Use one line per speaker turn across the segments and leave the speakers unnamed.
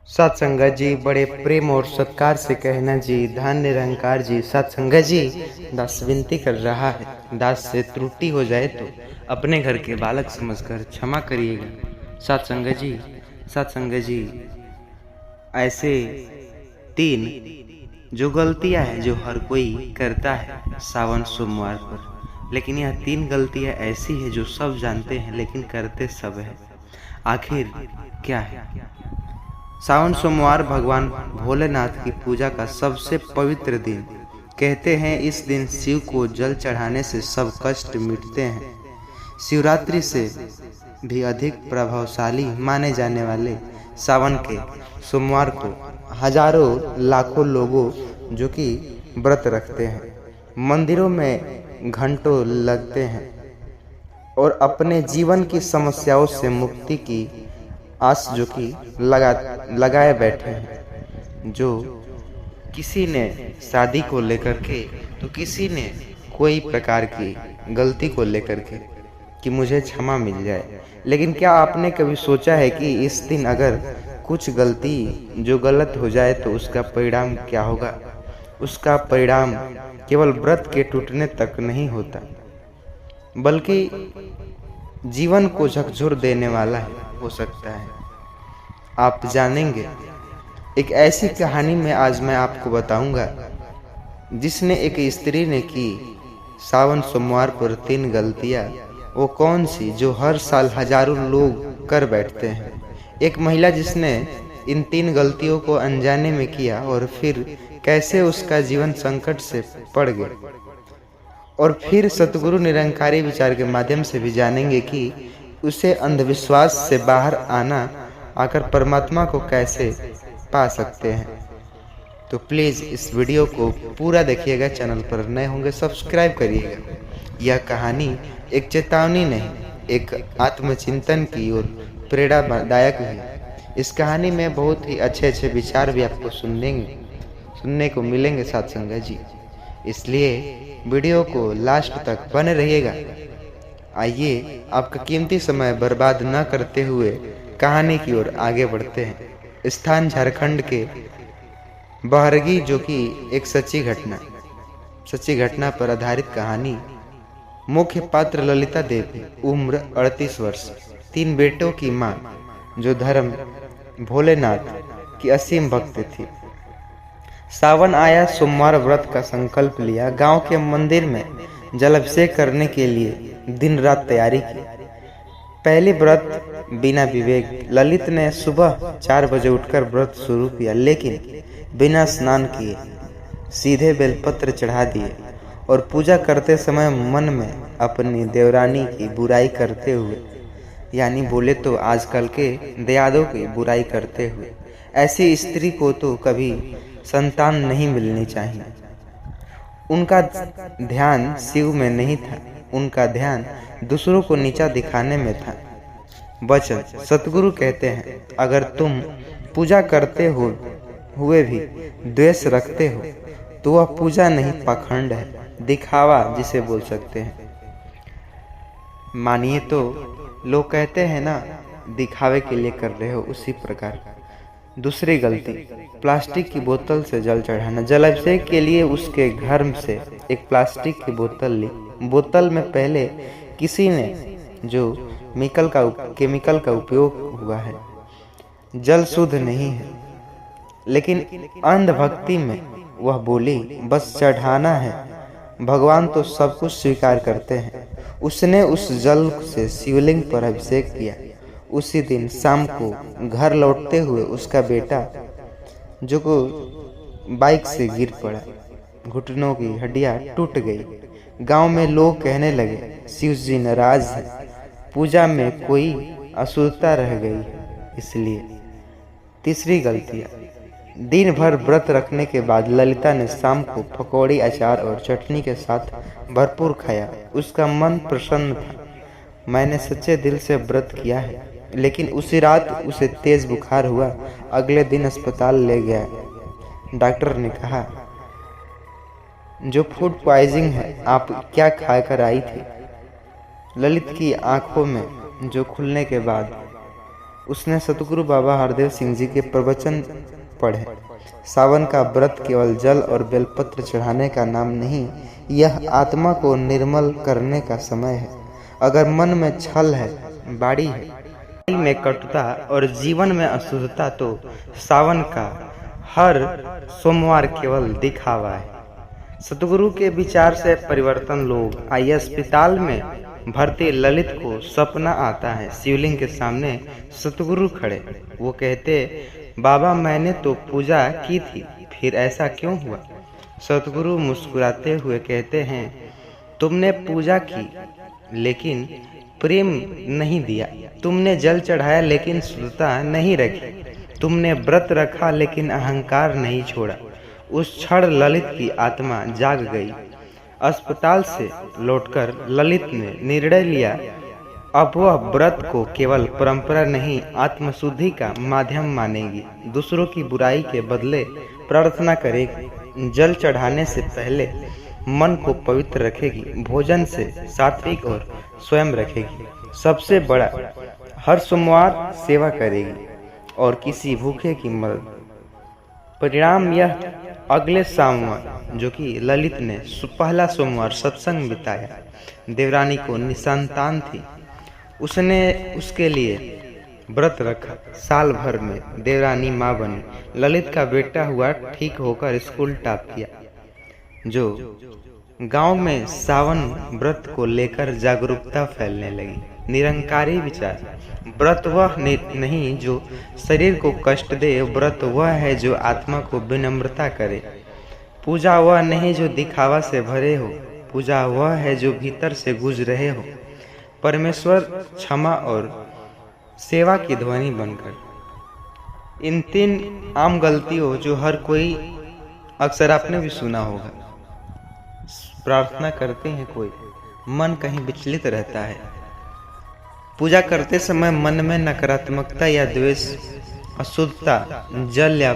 सत्संगत जी बड़े प्रेम और सत्कार से कहना जी, धन निरंकार जी। सत्संगत जी दास विनती कर रहा है, दास से त्रुटि हो जाए तो अपने घर के बालक समझकर क्षमा करिएगा। सत्संगत जी ऐसे तीन जो गलतियां हैं जो हर कोई करता है सावन सोमवार पर, लेकिन यह तीन गलतियां ऐसी है जो सब जानते हैं लेकिन करते सब है। आखिर क्या है? सावन सोमवार भगवान भोलेनाथ की पूजा का सबसे पवित्र दिन। कहते हैं इस दिन शिव को जल चढ़ाने से सब कष्ट मिटते हैं। शिवरात्रि से भी अधिक प्रभावशाली माने जाने वाले सावन के सोमवार को हजारों लाखों लोगों जो कि व्रत रखते हैं, मंदिरों में घंटों लगते हैं और अपने जीवन की समस्याओं से मुक्ति की आस जो कि लगाए बैठे हैं। जो किसी ने शादी को लेकर के तो किसी ने कोई प्रकार की गलती को लेकर के कि मुझे क्षमा मिल जाए। लेकिन क्या आपने कभी सोचा है कि इस दिन अगर कुछ गलती जो गलत हो जाए तो उसका परिणाम क्या होगा? उसका परिणाम केवल व्रत के टूटने तक नहीं होता, बल्कि जीवन को झकझोर देने वाला हो सकता है। आप जानेंगे एक ऐसी कहानी में आज मैं आपको बताऊंगा जिसने एक स्त्री ने की सावन सोमवार पर तीन गलतियां। वो कौन सी जो हर साल हजारों लोग कर बैठते हैं। एक महिला जिसने इन तीन गलतियों को अनजाने में किया और फिर कैसे उसका जीवन संकट से पड़ गया। और फिर सतगुरु निरंकारी विचार के माध्यम से भी जानेंगे कि उसे अंधविश्वास से बाहर आकर परमात्मा को कैसे पा सकते हैं। तो प्लीज़ इस वीडियो को पूरा देखिएगा। चैनल पर नए होंगे सब्सक्राइब करिएगा। यह कहानी एक चेतावनी नहीं, एक आत्मचिंतन की और प्रेरणादायक है। इस कहानी में बहुत ही अच्छे अच्छे विचार भी आपको सुनने को मिलेंगे सत्संगत जी, इसलिए वीडियो को लास्ट तक बने रहिएगा। आइए आपका कीमती समय बर्बाद न करते हुए कहानी की ओर आगे बढ़ते हैं। स्थान झारखंड के बहरगी, जो कि एक सच्ची घटना पर आधारित कहानी। मुख्य पात्र ललिता देवी, उम्र 38 वर्ष, 3 बेटों की मां, जो धर्म भोलेनाथ की असीम भक्त थी। सावन आया, सोमवार व्रत का संकल्प लिया। गांव के मंदिर में जलाभिषेक करने के लिए दिन रात तैयारी की। पहली व्रत बिना विवेक। ललित ने सुबह 4 बजे उठकर व्रत शुरू किया, लेकिन बिना स्नान किए सीधे बेलपत्र चढ़ा दिए और पूजा करते समय मन में अपनी देवरानी की बुराई करते हुए, यानी बोले तो आजकल के दयादों की बुराई करते हुए, ऐसी स्त्री को तो कभी संतान नहीं मिलनी चाहिए। उनका ध्यान शिव में नहीं था, उनका ध्यान दूसरों को नीचा दिखाने में था। वचन सतगुरु कहते हैं, अगर तुम पूजा करते हुए भी द्वेष रखते हो तो वह पूजा नहीं, पाखंड है, दिखावा जिसे बोल सकते हैं। मानिए तो लोग कहते हैं ना, दिखावे के लिए कर रहे हो, उसी प्रकार। दूसरी गलती, प्लास्टिक की बोतल से जल चढ़ाना। जलाभिषेक के लिए उसके घर से एक प्लास्टिक की बोतल ली। बोतल में पहले किसी ने जो केमिकल का उपयोग हुआ है। जल शुद्ध नहीं है, लेकिन अंधभक्ति में वह बोली, बस चढ़ाना है, भगवान तो सब कुछ स्वीकार करते हैं। उसने उस जल से शिवलिंग पर अभिषेक किया। उसी दिन शाम को घर लौटते हुए उसका बेटा जो को बाइक से गिर पड़ा, घुटनों की हड्डियां टूट गई। गांव में लोग कहने लगे, शिव जी नाराज है, पूजा में कोई अशुद्धता रह गई है, इसलिए। तीसरी गलतियां, दिन भर व्रत रखने के बाद ललिता ने शाम को पकौड़ी, अचार और चटनी के साथ भरपूर खाया। उसका मन प्रसन्न था, मैंने सच्चे दिल से व्रत किया है। लेकिन उसी रात उसे तेज बुखार हुआ। अगले दिन अस्पताल ले गया। डॉक्टर ने कहा, जो फूड पॉइजनिंग है, आप क्या खाकर आई थी? ललित की आंखों में जो खुलने के बाद उसने सतगुरु बाबा हरदेव सिंह जी के प्रवचन पढ़े। सावन का व्रत केवल जल और बेलपत्र चढ़ाने का नाम नहीं, यह आत्मा को निर्मल करने का समय है। अगर मन में छल है, बाड़ी है, दिल में कटुता और जीवन में अशुद्धता, तो सावन का हर सोमवार केवल दिखावा है। सतगुरु के विचार से परिवर्तन लोग आइए अस्पताल में भर्ती ललित को सपना आता है, शिवलिंग के सामने सतगुरु खड़े। वो कहते, बाबा मैंने तो पूजा की थी, फिर ऐसा क्यों हुआ? सतगुरु मुस्कुराते हुए कहते हैं, तुमने पूजा की लेकिन प्रेम नहीं दिया, तुमने जल चढ़ाया लेकिन शुद्धता नहीं रखी, तुमने व्रत रखा लेकिन अहंकार नहीं छोड़ा। उस क्षण ललित की आत्मा जाग गई। अस्पताल से लौटकर ललित ने निर्णय लिया, अब वह व्रत को केवल परंपरा नहीं, आत्मशुद्धि का माध्यम मानेगी। दूसरों की बुराई के बदले प्रार्थना करेगी। जल चढ़ाने से पहले मन को पवित्र रखेगी। भोजन से सात्विक और स्वयं रखेगी। सबसे बड़ा, हर सोमवार सेवा करेगी और किसी भूखे की मदद। परिणाम यह, अगले सोमवार जो कि ललित ने पहला सोमवार सत्संग बिताया। देवरानी को निसंतान थी, उसने उसके लिए व्रत रखा। साल भर में देवरानी माँ बनी। ललित का बेटा हुआ, ठीक होकर स्कूल टॉप किया। जो गांव में सावन व्रत को लेकर जागरूकता फैलने लगी। निरंकारी विचार, व्रत वह नहीं जो शरीर को कष्ट दे, व्रत वह है जो आत्मा को विनम्रता करे। पूजा वह नहीं जो दिखावा से भरे हो, पूजा वह है जो भीतर से गूंज रहे हो। परमेश्वर, क्षमा और सेवा की ध्वनि बनकर। इन 3 आम गलतियों जो हर कोई, अक्सर आपने भी सुना होगा। प्रार्थना करते हैं कोई, मन कहीं विचलित रहता है। पूजा करते समय मन में नकारात्मकता या द्वेष, अशुद्धता, जल या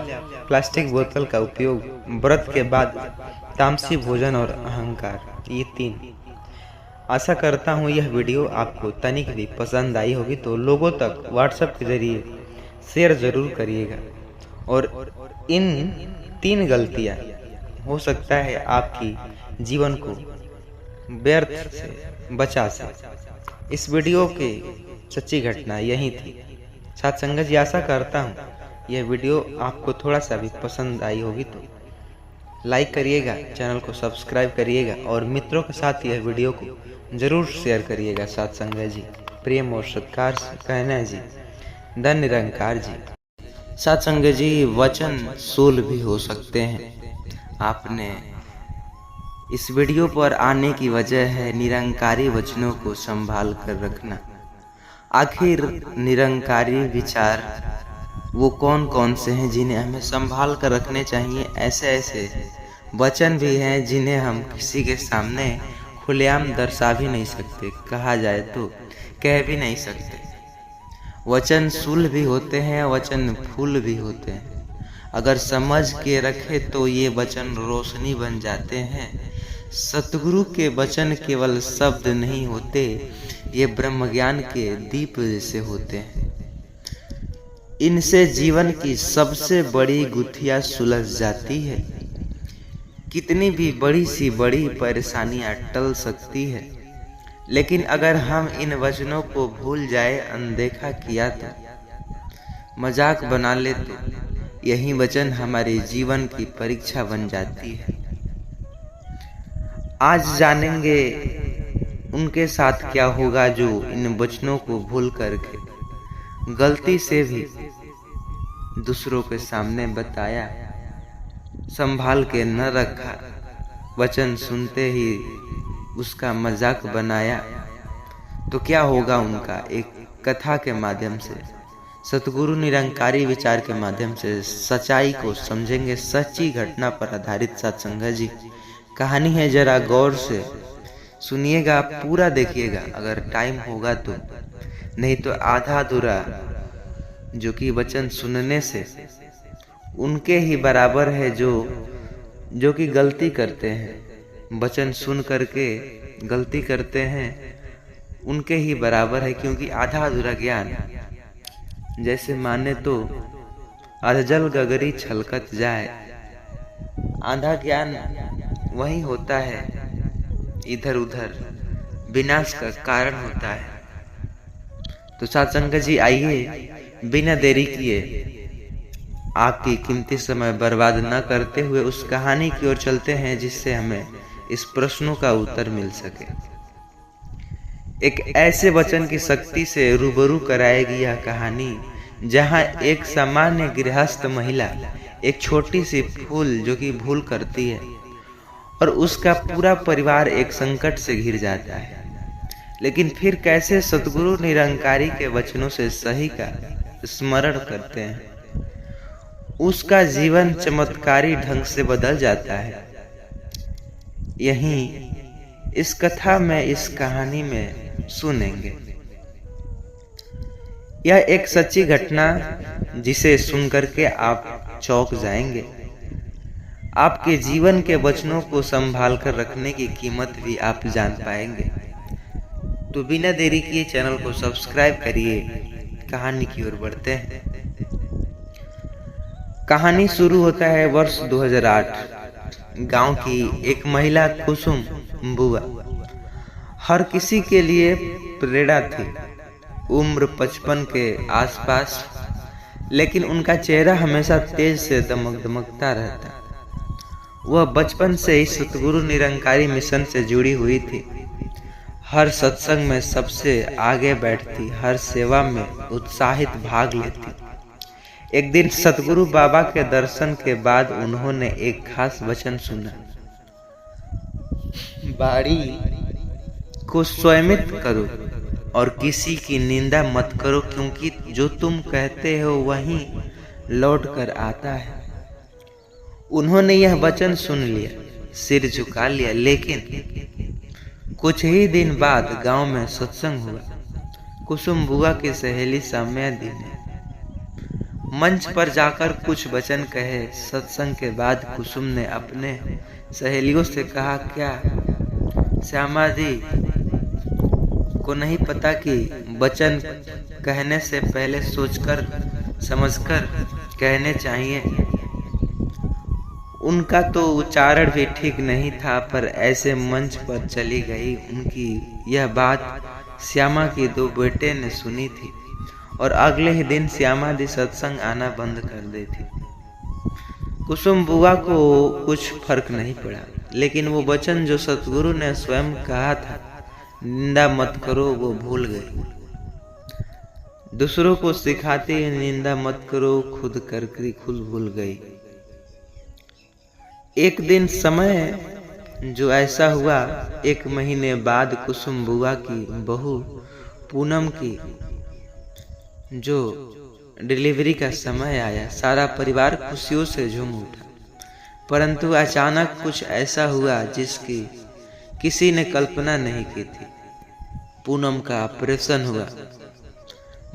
प्लास्टिक बोतल का उपयोग, व्रत के बाद तामसी भोजन और अहंकार, ये 3। आशा करता हूँ यह वीडियो आपको तनिक भी पसंद आई होगी, तो लोगों तक व्हाट्सएप के जरिए शेयर जरूर करिएगा। और इन 3 गलतियाँ हो सकता है आपकी जीवन को व्यर्थ से बचा सके। इस वीडियो की सच्ची घटना यही थी। साथ संगत जी, आशा करता हूँ यह वीडियो आपको थोड़ा सा भी पसंद आई होगी, तो लाइक करिएगा, चैनल को सब्सक्राइब करिएगा और मित्रों के साथ यह वीडियो को जरूर शेयर करिएगा। साथ संगत जी, प्रेम और सत्कार से कहना जी, धन्य निरंकार जी। साथ संगत जी, वचन शूल भी हो सकते हैं। आपने इस वीडियो पर आने की वजह है निरंकारी वचनों को संभाल कर रखना। आखिर निरंकारी विचार वो कौन कौन से हैं जिन्हें हमें संभाल कर रखने चाहिए? ऐसे वचन भी हैं जिन्हें हम किसी के सामने खुलेआम दर्शा भी नहीं सकते, कहा जाए तो कह भी नहीं सकते। वचन शूल भी होते हैं, वचन फूल भी होते हैं। अगर समझ के रखे तो ये वचन रोशनी बन जाते हैं। सतगुरु के वचन केवल शब्द नहीं होते, ये ब्रह्म ज्ञान के दीप जैसे होते हैं। इनसे जीवन की सबसे बड़ी गुत्थियां सुलझ जाती है। कितनी भी बड़ी सी बड़ी परेशानियां टल सकती है, लेकिन अगर हम इन वचनों को भूल जाए, अनदेखा किया तो, मजाक बना ले तो, यही वचन हमारे जीवन की परीक्षा बन जाती है। आज जानेंगे उनके साथ क्या होगा जो इन वचनों को भूल करके गलती से भी दूसरों के सामने बताया, संभाल के न रखा, वचन सुनते ही उसका मजाक बनाया, तो क्या होगा उनका। एक कथा के माध्यम से, सतगुरु निरंकारी विचार के माध्यम से सच्चाई को समझेंगे। सच्ची घटना पर आधारित सत्संग जी कहानी है, जरा गौर से सुनिएगा, पूरा देखिएगा अगर टाइम होगा तो, नहीं तो आधा अधूरा जो कि वचन सुनने से उनके ही बराबर है जो कि गलती करते हैं। वचन सुन करके गलती करते हैं, उनके ही बराबर है, क्योंकि आधा अधूरा ज्ञान जैसे माने तो अधजल गगरी छलकत जाए। आधा ज्ञान वही होता है, इधर उधर विनाश का कारण होता है। तो सत्संग जी, आइए बिना देरी किए आपकी कीमती समय बर्बाद न करते हुए उस कहानी की ओर चलते हैं जिससे हमें इस प्रश्नों का उत्तर मिल सके। एक ऐसे वचन की शक्ति से रूबरू कराएगी यह कहानी जहां एक सामान्य गृहस्थ महिला एक छोटी सी फूल जो कि भूल करती है और उसका पूरा परिवार एक संकट से घिर जाता है, लेकिन फिर कैसे सतगुरु निरंकारी के वचनों से सही का स्मरण करते हैं, उसका जीवन चमत्कारी ढंग से बदल जाता है। यही इस कथा में, इस कहानी में सुनेंगे। यह एक सच्ची घटना जिसे सुनकर के आप चौंक जाएंगे। आपके जीवन के वचनों को संभाल कर रखने की कीमत भी आप जान पाएंगे। तो बिना देरी किए चैनल को सब्सक्राइब करिए, कहानी की ओर बढ़ते हैं। कहानी शुरू होता है वर्ष 2008। गांव की एक महिला कुसुम बुआ हर किसी के लिए प्रेरणा थी। उम्र 55 के आसपास, लेकिन उनका चेहरा हमेशा तेज से दमकता रहता। वह बचपन से ही सतगुरु निरंकारी मिशन से जुड़ी हुई थी। हर सत्संग में सबसे आगे बैठती, हर सेवा में उत्साहित भाग लेती। एक दिन सतगुरु बाबा के दर्शन के बाद उन्होंने एक खास वचन सुना। बाड़ी को स्वयमित करो और किसी की निंदा मत करो, क्योंकि जो तुम कहते हो वही लौट कर आता है। उन्होंने यह वचन सुन लिया, सिर झुका लिया, लेकिन कुछ ही दिन बाद गांव में सत्संग हुआ। कुसुम बुआ की सहेली साम्यादी ने मंच पर जाकर कुछ वचन कहे। सत्संग के बाद कुसुम ने अपने सहेलियों से कहा, क्या श्यामा दी को नहीं पता कि वचन कहने से पहले सोचकर समझकर कहने चाहिए। उनका तो उच्चारण भी ठीक नहीं था, पर ऐसे मंच पर चली गई। उनकी यह बात श्यामा की 2 बेटे ने सुनी थी और अगले ही दिन श्यामा दी सत्संग आना बंद कर दी थी। कुसुम बुआ को कुछ फर्क नहीं पड़ा, लेकिन वो वचन जो सतगुरु ने स्वयं कहा था, निंदा मत करो, वो भूल गई। दूसरों को सिखाती निंदा मत करो, खुद करके खुद भूल गई। एक दिन समय जो ऐसा हुआ, 1 महीने बाद कुसुम बुआ की बहू पूनम की जो डिलीवरी का समय आया। सारा परिवार खुशियों से झूम उठा, परंतु अचानक कुछ ऐसा हुआ जिसकी किसी ने कल्पना नहीं की थी। पूनम का ऑपरेशन हुआ।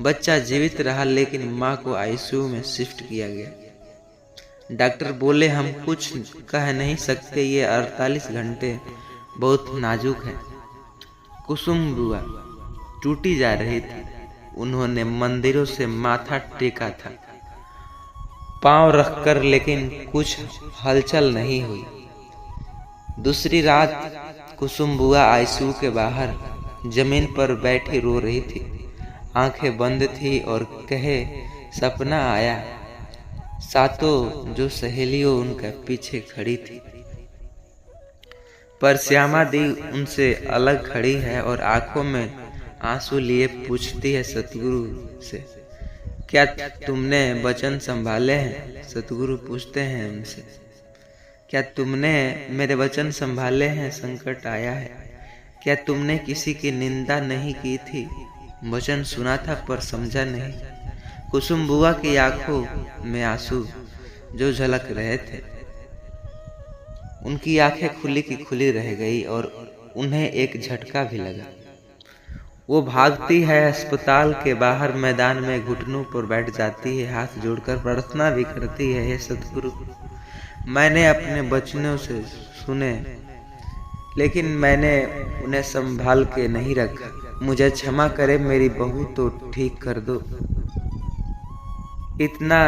बच्चा जीवित रहा, लेकिन मां को आईसीयू में शिफ्ट किया गया। डॉक्टर बोले, हम कुछ कह नहीं सकते, ये 48 घंटे बहुत नाजुक है। कुसुम बुआ टूटी जा रही थी। उन्होंने मंदिरों से माथा टेका था, पांव रखकर, लेकिन कुछ हलचल नहीं हुई। दूसरी रात कुसुम बुआ आईसीयू के बाहर जमीन पर बैठी रो रही थी। आंखें बंद थी और कहे सपना आया। सातों जो सहेलियों उनके पीछे खड़ी थी, पर श्यामा दी उनसे अलग खड़ी है और आंखों में आंसू लिए पूछती है सतगुरु से, क्या तुमने वचन संभाले हैं? सतगुरु पूछते हैं उनसे, क्या तुमने मेरे वचन संभाले हैं? संकट आया है, क्या तुमने किसी की निंदा नहीं की थी? वचन सुना था पर समझा नहीं। कुसुम बुआ की आंखों में आंसू जो झलक रहे थे, उनकी आंखें खुली की खुली रह गई और उन्हें एक झटका भी लगा। वो भागती है अस्पताल के बाहर मैदान में, घुटनों पर बैठ जाती है, हाथ जोड़कर प्रार्थना भी करती है, हे सतगुरु, मैंने अपने वचनों से सुने, लेकिन मैंने उन्हें संभाल के नहीं रखा। मुझे क्षमा करे, मेरी बहू तो ठीक कर दो। इतना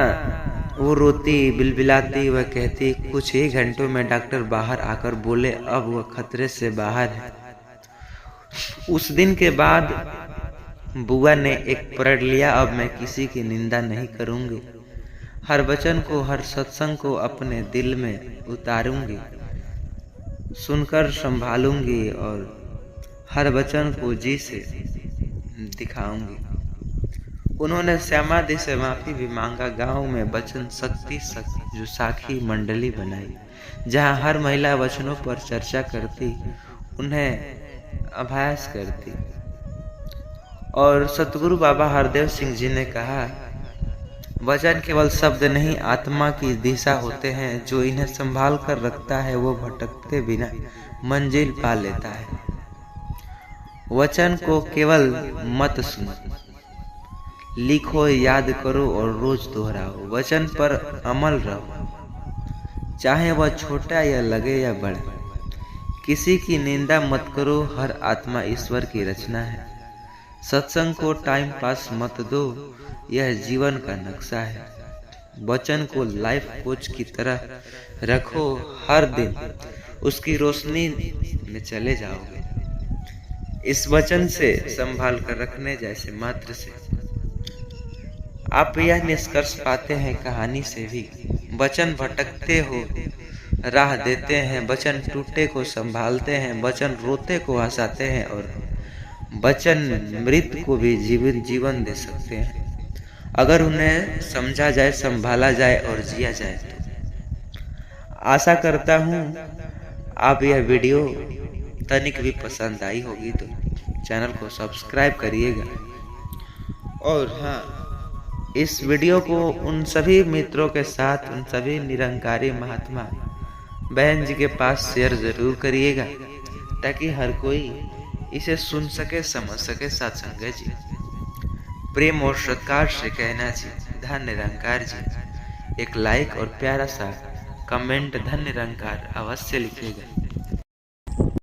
वो रोती बिलबिलाती, वह कहती। कुछ ही घंटों में डॉक्टर बाहर आकर बोले अब वह खतरे से बाहर है। उस दिन के बाद बुआ ने एक प्रण लिया, अब मैं किसी की निंदा नहीं करूंगी। हर वचन को, हर सत्संग को अपने दिल में उतारूंगी, सुनकर संभालूंगी और हर वचन को जी से दिखाऊंगी। उन्होंने श्यामादि से माफी भी मांगा। गांव में वचन शक्ति जो साखी मंडली बनाई, जहां हर महिला वचनों पर चर्चा करती, उन्हें अभ्यास करती। और सतगुरु बाबा हरदेव सिंह जी ने कहा, वचन केवल शब्द नहीं, आत्मा की दिशा होते हैं। जो इन्हें संभाल कर रखता है वो भटकते बिना मंजिल पा लेता है। वचन को केवल मत सुनो, लिखो, याद करो और रोज दोहराओ। वचन पर अमल रहो, चाहे वह छोटा या लगे या बड़ा। किसी की निंदा मत करो, हर आत्मा ईश्वर की रचना है। सत्संग को टाइम पास मत दो, यह जीवन का नक्शा है। वचन को लाइफ कोच की तरह रखो, हर दिन उसकी रोशनी में चले जाओगे। इस वचन से संभाल कर रखने जैसे मात्र से आप यह निष्कर्ष पाते हैं कहानी से भी। वचन भटकते हो राह देते हैं, वचन टूटे को संभालते हैं, वचन रोते को हंसाते हैं और वचन मृत को भी जीवन दे सकते हैं, अगर उन्हें समझा जाए, संभाला जाए और जिया जाए तो। आशा करता हूँ आप यह वीडियो तनिक भी पसंद आई होगी तो चैनल को सब्सक्राइब करिएगा। और हाँ, इस वीडियो को उन सभी मित्रों के साथ, उन सभी निरंकारी महात्मा बहन जी के पास शेयर जरूर करिएगा, ताकि हर कोई इसे सुन सके, समझ सके। सत्संग जी, प्रेम और सत्कार से कहना जी, धन निरंकार जी। एक लाइक और प्यारा सा कमेंट धन निरंकार अवश्य लिखिएगा।